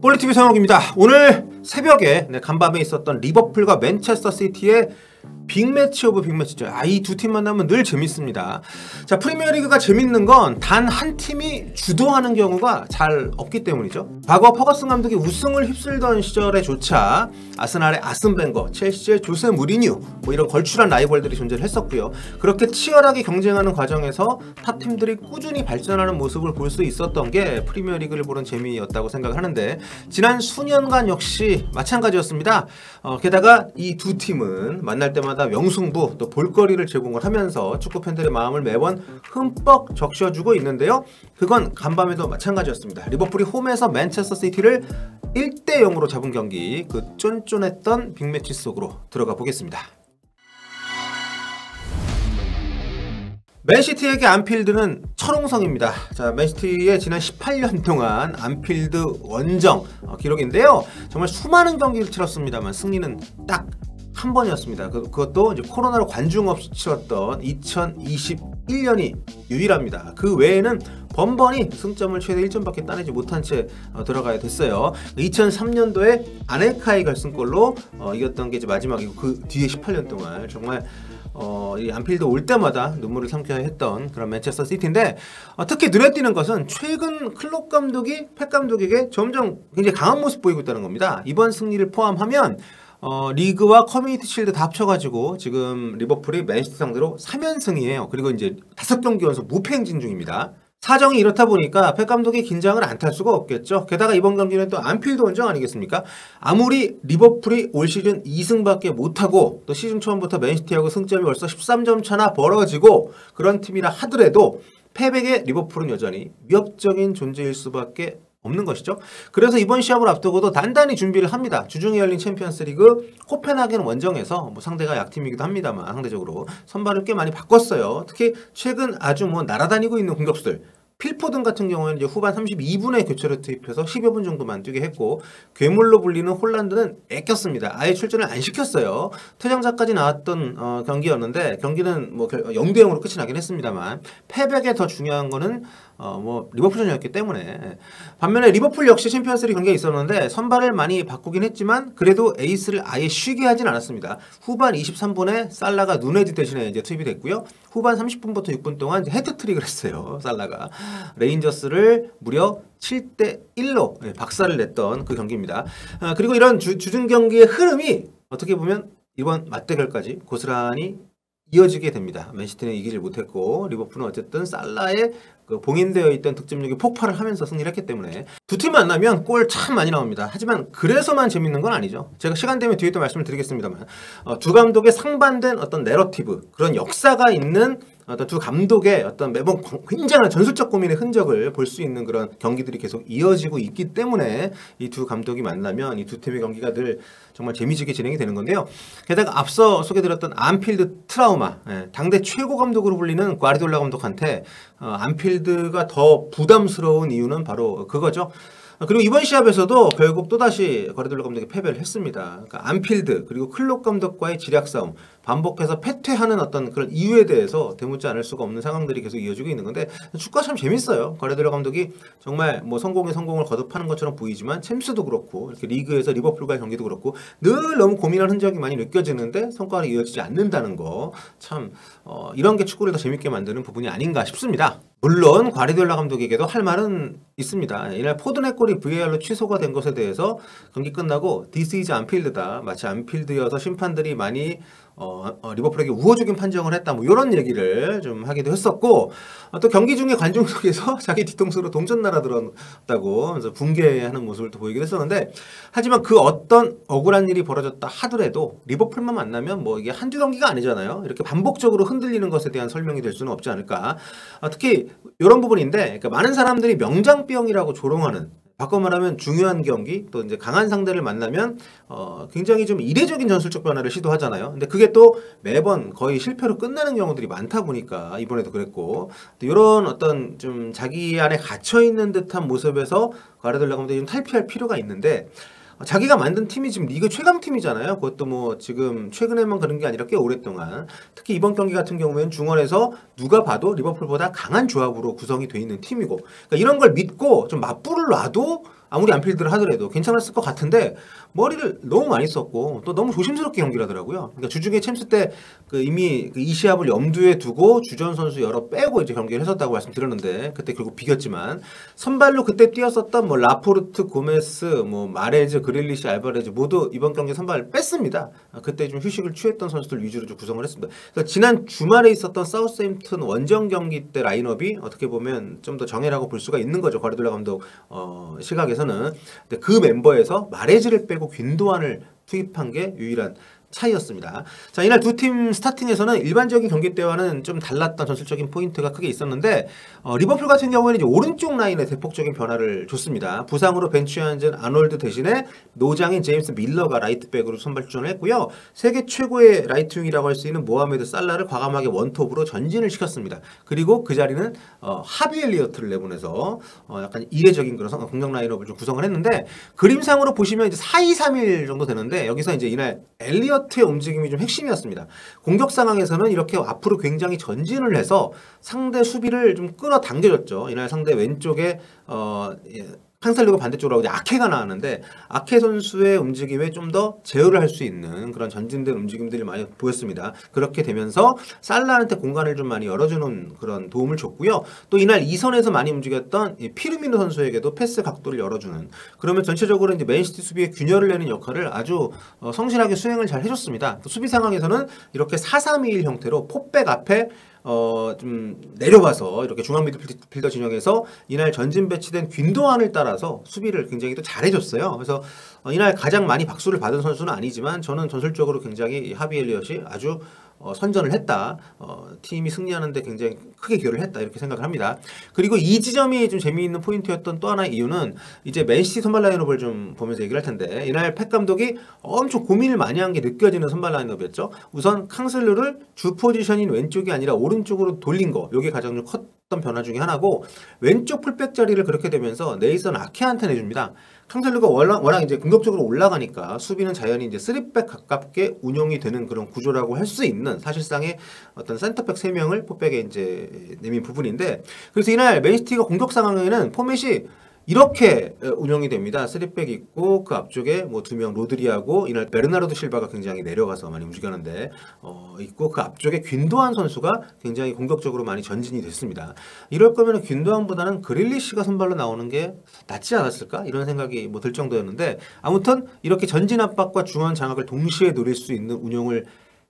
볼리TV 성혁입니다. 오늘 새벽에 간밤에 있었던 리버풀과 맨체스터 시티의 빅매치 오브 빅매치죠. 이 두 팀 만나면 늘 재밌습니다. 자, 프리미어리그가 재밌는 건 단 한 팀이 주도하는 경우가 잘 없기 때문이죠. 과거 퍼거슨 감독이 우승을 휩쓸던 시절에조차 아스날의 아슨 벵거, 첼시의 조세 무리뉴 이런 걸출한 라이벌들이 존재를 했었고요. 그렇게 치열하게 경쟁하는 과정에서 타 팀들이 꾸준히 발전하는 모습을 볼 수 있었던 게 프리미어리그를 보는 재미였다고 생각을 하는데, 지난 수년간 역시 마찬가지였습니다. 게다가 이 두 팀은 만날 때마다 명승부 또 볼거리를 제공을 하면서 축구 팬들의 마음을 매번 흠뻑 적셔주고 있는데요. 그건 간밤에도 마찬가지였습니다. 리버풀이 홈에서 맨체스터 시티를 1대0으로 잡은 경기, 그 쫀쫀했던 빅매치 속으로 들어가 보겠습니다. 맨시티에게 안필드는 철옹성입니다. 자, 맨시티의 지난 18년 동안 안필드 원정 기록인데요. 정말 수많은 경기를 치렀습니다만 승리는 딱 한 번이었습니다. 그것도 이제 코로나로 관중 없이 치렀던 2021년이 유일합니다. 그 외에는 번번이 승점을 최대 1점밖에 따내지 못한 채 들어가야 됐어요. 2003년도에 아넬카이 결승골로 이겼던 게 이제 마지막이고, 그 뒤에 18년 동안 정말 이 안필드 올 때마다 눈물을 삼켜야 했던 그런 맨체스터 시티인데, 특히 눈에 띄는 것은 최근 클롭 감독이 펩 감독에게 점점 굉장히 강한 모습 보이고 있다는 겁니다. 이번 승리를 포함하면 리그와 커뮤니티 쉴드 다 합쳐가지고 지금 리버풀이 맨시티 상대로 3연승이에요. 그리고 이제 5경기 연속 무패 행진 중입니다. 사정이 이렇다 보니까 펩 감독이 긴장을 안 탈 수가 없겠죠. 게다가 이번 경기는 또 안필드 원정 아니겠습니까? 아무리 리버풀이 올 시즌 2승밖에 못하고 또 시즌 초반부터 맨시티하고 승점이 벌써 13점 차나 벌어지고 그런 팀이라 하더라도 펩에게 리버풀은 여전히 위협적인 존재일 수밖에 없는 것이죠. 그래서 이번 시합을 앞두고도 단단히 준비를 합니다. 주중에 열린 챔피언스리그 코펜하겐 원정에서 상대가 약팀이기도 합니다만 상대적으로 선발을 꽤 많이 바꿨어요. 특히 최근 아주 날아다니고 있는 공격수들, 필포든 같은 경우에는 이제 후반 32분에 교체를 투입해서 10여 분 정도만 뛰게 했고, 괴물로 불리는 홀란드는 애꼈습니다. 아예 출전을 안 시켰어요. 퇴장자까지 나왔던 경기였는데, 경기는 0대0으로 끝이 나긴 했습니다만 펩에게 더 중요한 거는 리버풀전이었기 때문에. 반면에 리버풀 역시 챔피언스리그 경기가 있었는데 선발을 많이 바꾸긴 했지만 그래도 에이스를 아예 쉬게 하진 않았습니다. 후반 23분에 살라가 누네지 대신에 이제 투입이 됐고요. 후반 30분부터 6분 동안 헤트트릭을 했어요. 살라가 레인저스를 무려 7대1로 박살을 냈던 그 경기입니다. 그리고 이런 주중 경기의 흐름이 어떻게 보면 이번 맞대결까지 고스란히 이어지게 됩니다. 맨시티는 이기질 못했고 리버풀은 어쨌든 살라의 봉인되어 있던 득점력이 폭발을 하면서 승리를 했기 때문에 두 팀 만나면 골 참 많이 나옵니다. 하지만 그래서만 재밌는 건 아니죠. 제가 시간 되면 뒤에 또 말씀을 드리겠습니다만 두 감독의 상반된 어떤 내러티브, 그런 역사가 있는 어떤 두 감독의 어떤 매번 굉장한 전술적 고민의 흔적을 볼 수 있는 그런 경기들이 계속 이어지고 있기 때문에 이 두 감독이 만나면 이 두 팀의 경기가 늘 정말 재미지게 진행이 되는 건데요. 게다가 앞서 소개드렸던 안필드 트라우마, 당대 최고 감독으로 불리는 과르디올라 감독한테 안필드가 더 부담스러운 이유는 바로 그거죠. 그리고 이번 시합에서도 결국 또다시 과르디올라 감독이 패배를 했습니다. 그러니까 안필드 그리고 클롭 감독과의 지략 싸움, 반복해서 패퇴하는 어떤 그런 이유에 대해서 대묻지 않을 수가 없는 상황들이 계속 이어지고 있는 건데, 축구가 참 재밌어요. 과르디올라 감독이 정말 성공에 성공을 거듭하는 것처럼 보이지만 챔스도 그렇고 이렇게 리그에서 리버풀과의 경기도 그렇고 늘 너무 고민한 흔적이 많이 느껴지는데 성과가 이어지지 않는다는 거, 참 이런 게 축구를 더 재밌게 만드는 부분이 아닌가 싶습니다. 물론 과르디올라 감독에게도 할 말은 있습니다. 이날 포든의 골이 VAR로 취소가 된 것에 대해서 경기 끝나고 This is 안필드다, 마치 안필드여서 심판들이 많이 리버풀에게 우호적인 판정을 했다, 이런 얘기를 좀 하기도 했었고, 또 경기 중에 관중석에서 자기 뒤통수로 동전 날아들었다고 그래서 붕괴하는 모습을 또 보이기도 했었는데, 하지만 그 어떤 억울한 일이 벌어졌다 하더라도 리버풀만 만나면 이게 한두 경기가 아니잖아요. 이렇게 반복적으로 흔들리는 것에 대한 설명이 될 수는 없지 않을까. 특히 이런 부분인데, 그러니까 많은 사람들이 명장병이라고 조롱하는, 바꿔 말하면 중요한 경기, 또 이제 강한 상대를 만나면 굉장히 좀 이례적인 전술적 변화를 시도하잖아요. 근데 그게 또 매번 거의 실패로 끝나는 경우들이 많다 보니까 이번에도 그랬고, 또 이런 어떤 좀 자기 안에 갇혀 있는 듯한 모습에서 과르디올라 감독이 좀 탈피할 필요가 있는데, 자기가 만든 팀이 지금 리그 최강팀이잖아요. 그것도 지금 최근에만 그런 게 아니라 꽤 오랫동안, 특히 이번 경기 같은 경우에는 중원에서 누가 봐도 리버풀보다 강한 조합으로 구성이 돼 있는 팀이고, 그러니까 이런 걸 믿고 좀 맞불을 놔도 아무리 안필드를 하더라도 괜찮았을 것 같은데 머리를 너무 많이 썼고 또 너무 조심스럽게 경기를 하더라고요. 그러니까 주중에 챔스 때 이미 이 시합을 염두에 두고 주전 선수 여러 빼고 이제 경기를 했었다고 말씀드렸는데 그때 결국 비겼지만 선발로 그때 뛰었었던 뭐 라포르트, 고메스, 뭐 마레즈, 그릴리시, 알바레즈 모두 이번 경기 선발 뺐습니다. 그때 좀 휴식을 취했던 선수들 위주로 좀 구성을 했습니다. 그래서 지난 주말에 있었던 사우스햄튼 원정 경기 때 라인업이 어떻게 보면 좀 더 정해라고 볼 수가 있는 거죠. 과르디올라 감독 시각에서는. 근데 그 멤버에서 마레즈를 빼고 균도안을 투입한 게 유일한 차이였습니다. 자, 이날 두 팀 스타팅에서는 일반적인 경기 때와는 좀 달랐던 전술적인 포인트가 크게 있었는데 리버풀 같은 경우에는 이제 오른쪽 라인에 대폭적인 변화를 줬습니다. 부상으로 벤치에 앉은 아놀드 대신에 노장인 제임스 밀러가 라이트백으로 선발 출전을 했고요. 세계 최고의 라이트윙이라고 할 수 있는 모하메드 살라를 과감하게 원톱으로 전진을 시켰습니다. 그리고 그 자리는 하비 엘리어트를 내보내서 약간 이례적인 그런 공격 라인업을 좀 구성을 했는데 그림상으로 보시면 이제 4-2-3-1 정도 되는데 여기서 이제 이날 엘리어트의 움직임이 좀 핵심이었습니다. 공격 상황에서는 이렇게 앞으로 굉장히 전진을 해서 상대 수비를 좀 끌어당겨줬죠. 이날 상대 왼쪽에 칸셀루가 반대쪽으로 아케가 나왔는데 아케 선수의 움직임에 좀 더 제어를 할 수 있는 그런 전진된 움직임들이 많이 보였습니다. 그렇게 되면서 살라한테 공간을 좀 많이 열어주는 그런 도움을 줬고요. 또 이날 2선에서 많이 움직였던 피르미노 선수에게도 패스 각도를 열어주는 그러면 전체적으로 이제 맨시티 수비의 균열을 내는 역할을 아주 성실하게 수행을 잘 해줬습니다. 수비 상황에서는 이렇게 4-3-2-1 형태로 포백 앞에 좀 내려와서 이렇게 중앙 미드필더 진영에서 이날 전진 배치된 균도안을 따라서 수비를 굉장히 또 잘해줬어요. 그래서 이날 가장 많이 박수를 받은 선수는 아니지만 저는 전술적으로 굉장히 하비 엘리엇이 아주 선전을 했다. 팀이 승리하는데 굉장히 크게 기여를 했다. 이렇게 생각을 합니다. 그리고 이 지점이 좀 재미있는 포인트였던 또 하나의 이유는 이제 맨시티 선발 라인업을 좀 보면서 얘기를 할 텐데 이날 펩 감독이 엄청 고민을 많이 한 게 느껴지는 선발 라인업이었죠. 우선 캉셀루를 주 포지션인 왼쪽이 아니라 오른쪽으로 돌린 거. 이게 가장 좀 컸던 변화 중에 하나고 왼쪽 풀백 자리를 그렇게 되면서 네이선 아케한테 내줍니다. 캉셀루가 워낙 이제 공격적으로 올라가니까 수비는 자연히 이제 3백 가깝게 운영이 되는 그런 구조라고 할 수 있는 사실상의 어떤 센터백 3명을 포백에 이제 내민 부분인데 그래서 이날 맨시티가 공격 상황에는 포맷이 이렇게 운영이 됩니다. 3백 있고 그 앞쪽에 뭐 2명 로드리하고 이날 베르나르도 실바가 굉장히 내려가서 많이 움직였는데 있고 그 앞쪽에 균도안 선수가 굉장히 공격적으로 많이 전진이 됐습니다. 이럴 거면 균도안보다는 그릴리시가 선발로 나오는 게 낫지 않았을까? 이런 생각이 뭐 들 정도였는데 아무튼 이렇게 전진 압박과 중원 장악을 동시에 노릴 수 있는 운영을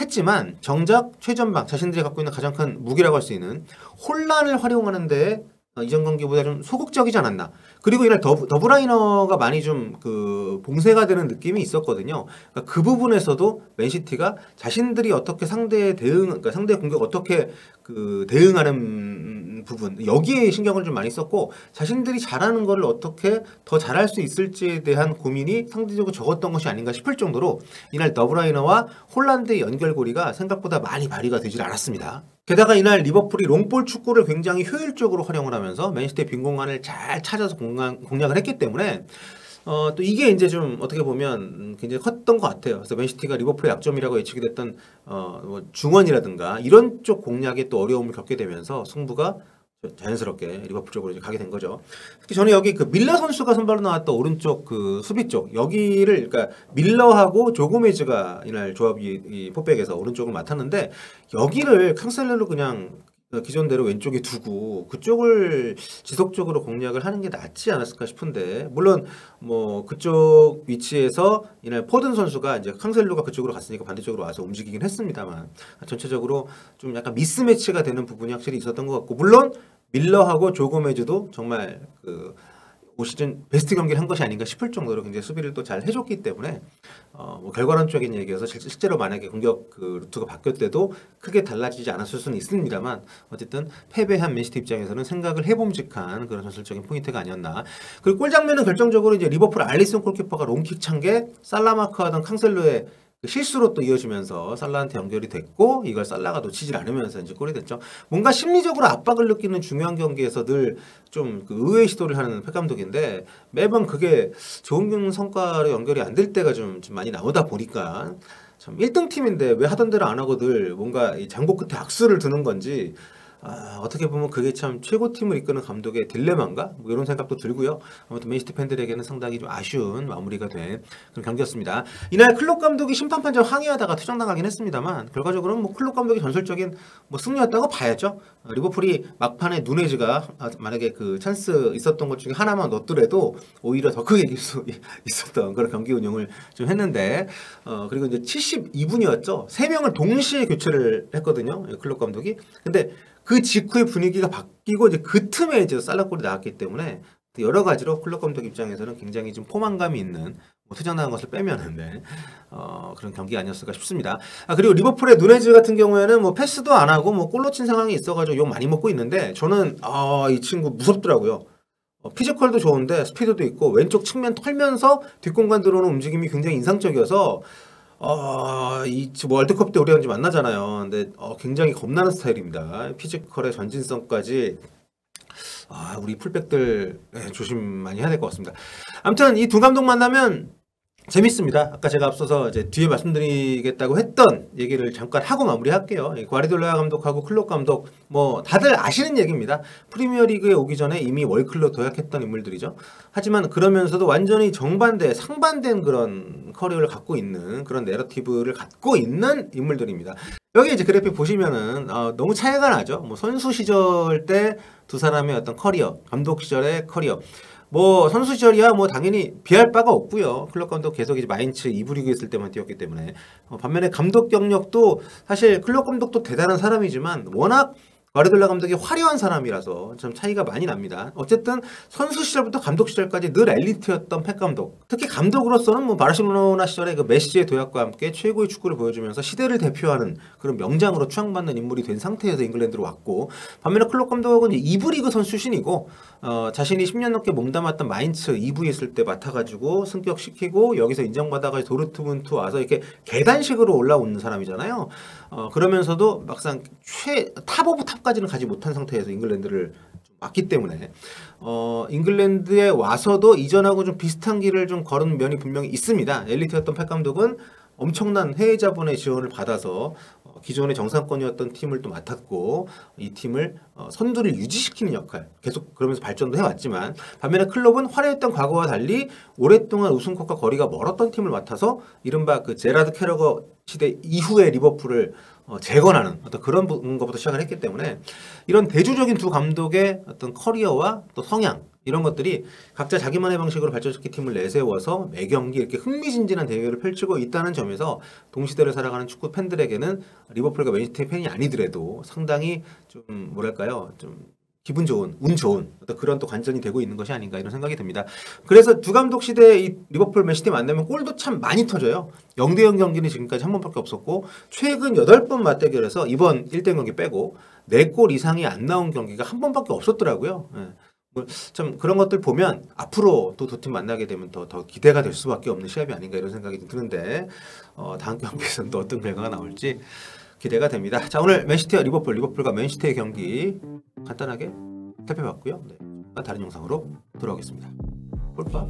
했지만 정작 최전방 자신들이 갖고 있는 가장 큰 무기라고 할 수 있는 혼란을 활용하는 데 이전 경기보다 좀 소극적이지 않았나. 그리고 이날 더브라이너가 많이 좀 봉쇄가 되는 느낌이 있었거든요. 그러니까 그 부분에서도 맨시티가 자신들이 어떻게 상대의 그러니까 상대 공격 어떻게 대응하는 부분 여기에 신경을 좀 많이 썼고 자신들이 잘하는 거를 어떻게 더 잘할 수 있을지에 대한 고민이 상대적으로 적었던 것이 아닌가 싶을 정도로 이날 더브라이너와 홀란드의 연결고리가 생각보다 많이 발휘가 되질 않았습니다. 게다가 이날 리버풀이 롱볼 축구를 굉장히 효율적으로 활용을 하면서 맨시티의 빈 공간을 잘 찾아서 공략을 했기 때문에 또 이게 이제 좀 어떻게 보면 굉장히 컸던 것 같아요. 그래서 맨시티가 리버풀의 약점이라고 예측이 됐던 뭐 중원이라든가 이런 쪽 공략에 또 어려움을 겪게 되면서 승부가 자연스럽게 리버풀 쪽으로 이제 가게 된 거죠. 특히 저는 여기 밀러 선수가 선발로 나왔던 오른쪽 수비 쪽 여기를 그러니까 밀러하고 조고메즈가 이날 조합이 이 포백에서 오른쪽을 맡았는데 여기를 캉셀레로 그냥 기존대로 왼쪽에 두고 그쪽을 지속적으로 공략을 하는 게 낫지 않았을까 싶은데 물론 뭐 그쪽 위치에서 이날 포든 선수가 이제 캉셀루가 그쪽으로 갔으니까 반대쪽으로 와서 움직이긴 했습니다만 전체적으로 좀 약간 미스매치가 되는 부분이 확실히 있었던 것 같고 물론 밀러하고 조고메즈도 정말 올 시즌 베스트 경기를 한 것이 아닌가 싶을 정도로 굉장히 수비를 또 잘 해줬기 때문에 뭐 결과론적인 얘기여서 실제로 만약에 공격 루트가 바뀌었대도 크게 달라지지 않았을 수는 있습니다만 어쨌든 패배한 맨시티 입장에서는 생각을 해봄직한 그런 전술적인 포인트가 아니었나. 그리고 골 장면은 결정적으로 이제 리버풀 알리슨 골키퍼가 롱킥 찬 게 살라마크하던 캉셀로의 실수로 또 이어지면서 살라한테 연결이 됐고 이걸 살라가 놓치질 않으면서 이제 골이 됐죠. 뭔가 심리적으로 압박을 느끼는 중요한 경기에서 늘 좀 의외의 시도를 하는 펩 감독인데 매번 그게 좋은 성과로 연결이 안 될 때가 좀 많이 나오다 보니까 참 1등 팀인데 왜 하던 대로 안 하고 늘 뭔가 이 장고 끝에 악수를 두는 건지 어떻게 보면 그게 참 최고팀을 이끄는 감독의 딜레마인가? 뭐 이런 생각도 들고요. 아무튼 맨시티 팬들에게는 상당히 좀 아쉬운 마무리가 된 그런 경기였습니다. 이날 클롭 감독이 심판 판정 항의하다가 퇴장당하긴 했습니다만 결과적으로는 뭐 클롭 감독이 전술적인 뭐 승리였다고 봐야죠. 리버풀이 막판에 누네즈가 만약에 그 찬스 있었던 것 중에 하나만 넣었더라도 오히려 더 크게 이길 수 있었던 그런 경기 운영을 좀 했는데 그리고 이제 72분이었죠. 3명을 동시에 교체를 했거든요. 클롭 감독이. 근데 그 직후에 분위기가 바뀌고 이제 그 틈에 이제 살라골이 나왔기 때문에 여러 가지로 클럽 감독 입장에서는 굉장히 좀 포만감이 있는 뭐 퇴장당한 것을 빼면은 그런 경기 아니었을까 싶습니다. 그리고 리버풀의 누네즈 같은 경우에는 뭐 패스도 안 하고 뭐 골 놓친 상황이 있어가지고 욕 많이 먹고 있는데 저는 이 친구 무섭더라고요. 피지컬도 좋은데 스피드도 있고 왼쪽 측면 털면서 뒷공간 들어오는 움직임이 굉장히 인상적이어서 뭐 월드컵 때 우리가 이제 만나잖아요. 근데 굉장히 겁나는 스타일입니다. 피지컬의 전진성까지 우리 풀백들 조심 많이 해야 될 것 같습니다. 아무튼 이 두 감독 만나면 재밌습니다. 아까 제가 앞서서 이제 뒤에 말씀드리겠다고 했던 얘기를 잠깐 하고 마무리할게요. 과르디올라 감독하고 클롭 감독 뭐 다들 아시는 얘기입니다. 프리미어리그에 오기 전에 이미 월클로 도약했던 인물들이죠. 하지만 그러면서도 완전히 정반대, 상반된 그런 커리어를 갖고 있는 그런 내러티브를 갖고 있는 인물들입니다. 여기 이제 그래픽 보시면은 너무 차이가 나죠. 뭐 선수 시절 때 두 사람의 어떤 커리어, 감독 시절의 커리어. 뭐 선수 시절이야 뭐 당연히 비할 바가 없고요. 클럽 감독 계속 이제 마인츠 2부 리그 있을 때만 뛰었기 때문에 반면에 감독 경력도 사실 클럽 감독도 대단한 사람이지만 워낙 과르디올라 감독이 화려한 사람이라서 좀 차이가 많이 납니다. 어쨌든 선수 시절부터 감독 시절까지 늘 엘리트였던 펩 감독. 특히 감독으로서는 뭐 바르셀로나 시절에 그 메시의 도약과 함께 최고의 축구를 보여주면서 시대를 대표하는 그런 명장으로 추앙받는 인물이 된 상태에서 잉글랜드로 왔고 반면에 클롭 감독은 이제 2부 리그 선수 출신이고 자신이 10년 넘게 몸담았던 마인츠 2부에 있을 때 맡아가지고 승격시키고 여기서 인정받아가지고 도르트문트 와서 이렇게 계단식으로 올라오는 사람이잖아요. 그러면서도 막상 탑 오브 탑까지는 가지 못한 상태에서 잉글랜드를 왔기 때문에 잉글랜드에 와서도 이전하고 좀 비슷한 길을 좀 걸은 면이 분명히 있습니다. 엘리트였던 펩 감독은 엄청난 해외 자본의 지원을 받아서 기존의 정상권이었던 팀을 또 맡았고 이 팀을 선두를 유지시키는 역할 계속 그러면서 발전도 해왔지만 반면에 클롭은 화려했던 과거와 달리 오랫동안 우승컵과 거리가 멀었던 팀을 맡아서 이른바 그 제라드 캐러거 시대 이후의 리버풀을 재건하는 어떤 그런 것부터 시작을 했기 때문에 이런 대조적인 두 감독의 어떤 커리어와 또 성향 이런 것들이 각자 자기만의 방식으로 발전시킨 팀을 내세워서 매 경기 이렇게 흥미진진한 대결을 펼치고 있다는 점에서 동시대를 살아가는 축구 팬들에게는 리버풀과 맨시티 팬이 아니더라도 상당히 좀 뭐랄까요 좀 기분 좋은, 운 좋은 어떤 그런 또 관전이 되고 있는 것이 아닌가 이런 생각이 듭니다. 그래서 두 감독 시대에 이 리버풀 맨시티 만나면 골도 참 많이 터져요. 0대0 경기는 지금까지 한 번밖에 없었고 최근 8번 맞대결에서 이번 1대0 경기 빼고 4골 이상이 안 나온 경기가 한 번밖에 없었더라고요. 참 그런 것들 보면 앞으로 또 두 팀 만나게 되면 더 기대가 될 수밖에 없는 시합이 아닌가 이런 생각이 좀 드는데 다음 경기에서는 또 어떤 결과가 나올지 기대가 됩니다. 자 오늘 맨시티와 리버풀과 맨시티의 경기 간단하게 살펴봤고요. 다른 영상으로 돌아오겠습니다. 볼까?